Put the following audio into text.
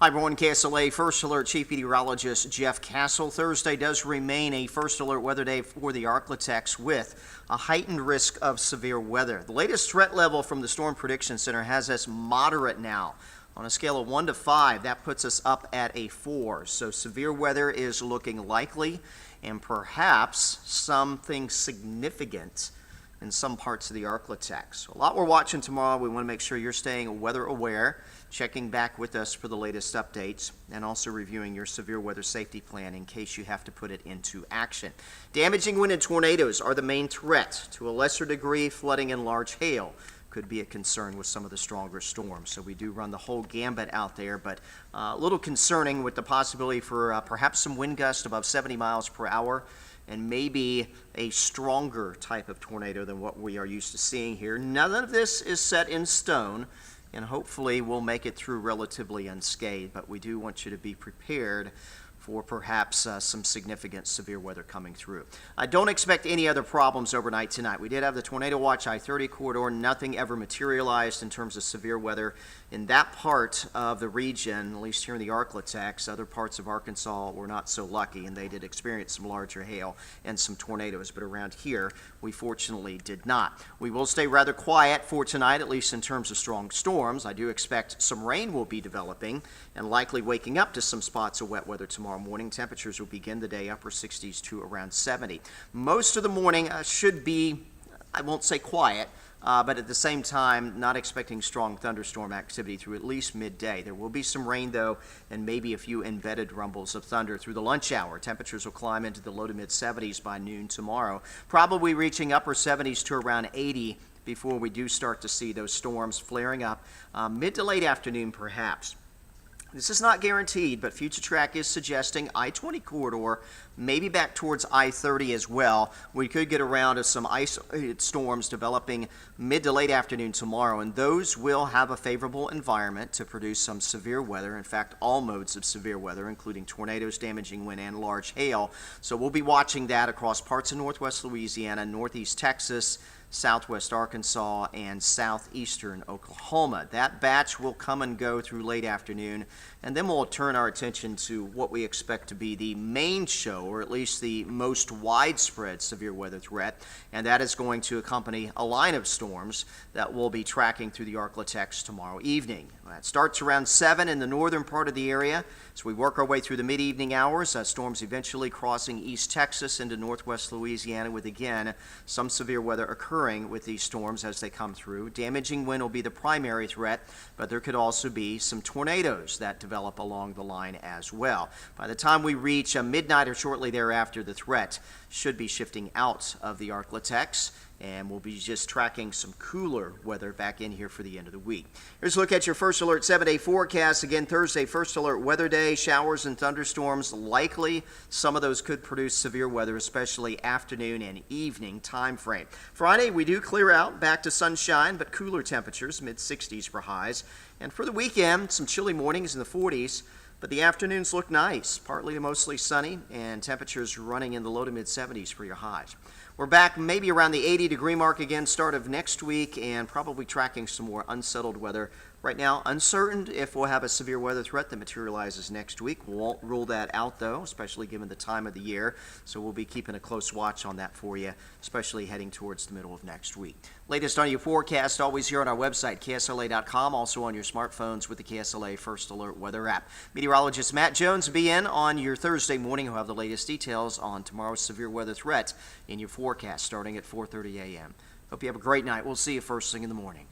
Hi everyone, KSLA First Alert Chief Meteorologist Jeff Castle. Thursday does remain a First Alert weather day for the Arklatex with a heightened risk of severe weather. The latest threat level from the Storm Prediction Center has us moderate now. On a scale of 1 to 5, that puts us up at a 4. So severe weather is looking likely and perhaps something significant in some parts of the Arklatex. A lot we're watching tomorrow. We want to make sure you're staying weather aware, checking back with us for the latest updates, and also reviewing your severe weather safety plan in case you have to put it into action. Damaging wind and tornadoes are the main threat. To a lesser degree, flooding and large hail could be a concern with some of the stronger storms. So we do run the whole gambit out there, but a little concerning with the possibility for perhaps some wind gusts above 70 miles per hour and maybe a stronger type of tornado than what we are used to seeing here. None of this is set in stone, and hopefully we'll make it through relatively unscathed, but we do want you to be prepared for perhaps some significant severe weather coming through. I don't expect any other problems overnight tonight. We did have the tornado watch I-30 corridor. Nothing ever materialized in terms of severe weather in that part of the region, at least here in the Arklatex. Other parts of Arkansas were not so lucky, and they did experience some larger hail and some tornadoes, but around here we fortunately did not. We will stay rather quiet for tonight, at least in terms of strong storms. I do expect some rain will be developing and likely waking up to some spots of wet weather tomorrow morning. Temperatures will begin the day upper 60s to around 70. Most of the morning should be, I won't say quiet, but at the same time, not expecting strong thunderstorm activity through at least midday. There will be some rain, though, and maybe a few embedded rumbles of thunder through the lunch hour. Temperatures will climb into the low to mid 70s by noon tomorrow, probably reaching upper 70s to around 80 before we do start to see those storms flaring up mid to late afternoon, perhaps. This is not guaranteed, but FutureTrack is suggesting I-20 corridor, maybe back towards I-30 as well. We could get around to some isolated storms developing mid to late afternoon tomorrow, and those will have a favorable environment to produce some severe weather. In fact, all modes of severe weather, including tornadoes, damaging wind, and large hail. So we'll be watching that across parts of northwest Louisiana, northeast Texas, southwest Arkansas, and southeastern Oklahoma. That batch will come and go through late afternoon, and then we'll turn our attention to what we expect to be the main show, or at least the most widespread severe weather threat, and that is going to accompany a line of storms that we'll be tracking through the Arklatex tomorrow evening. That starts around 7 in the northern part of the area. As we work our way through the mid-evening hours, storms eventually crossing East Texas into northwest Louisiana, with again some severe weather occurring with these storms as they come through. Damaging wind will be the primary threat, but there could also be some tornadoes that develop along the line as well. By the time we reach midnight or shortly thereafter, the threat should be shifting out of the Arklatex, and we'll be just tracking some cooler weather back in here for the end of the week. Here's a look at your First Alert 7-day forecast. Again, Thursday, First Alert weather day, showers and thunderstorms likely. Some of those could produce severe weather, especially afternoon and evening time frame. Friday, we do clear out, back to sunshine, but cooler temperatures, mid-60s for highs. And for the weekend, some chilly mornings in the 40s. But the afternoons look nice, partly to mostly sunny, and temperatures running in the low to mid-70s for your highs. We're back maybe around the 80-degree mark again start of next week, and probably tracking some more unsettled weather. Right now, uncertain if we'll have a severe weather threat that materializes next week. We won't rule that out, though, especially given the time of the year. So we'll be keeping a close watch on that for you, especially heading towards the middle of next week. Latest on your forecast, always here on our website, KSLA.com, also on your smartphones with the KSLA First Alert weather app. Meteorologist Matt Jones will be in on your Thursday morning. He'll have the latest details on tomorrow's severe weather threat in your forecast starting at 4:30 a.m. Hope you have a great night. We'll see you first thing in the morning.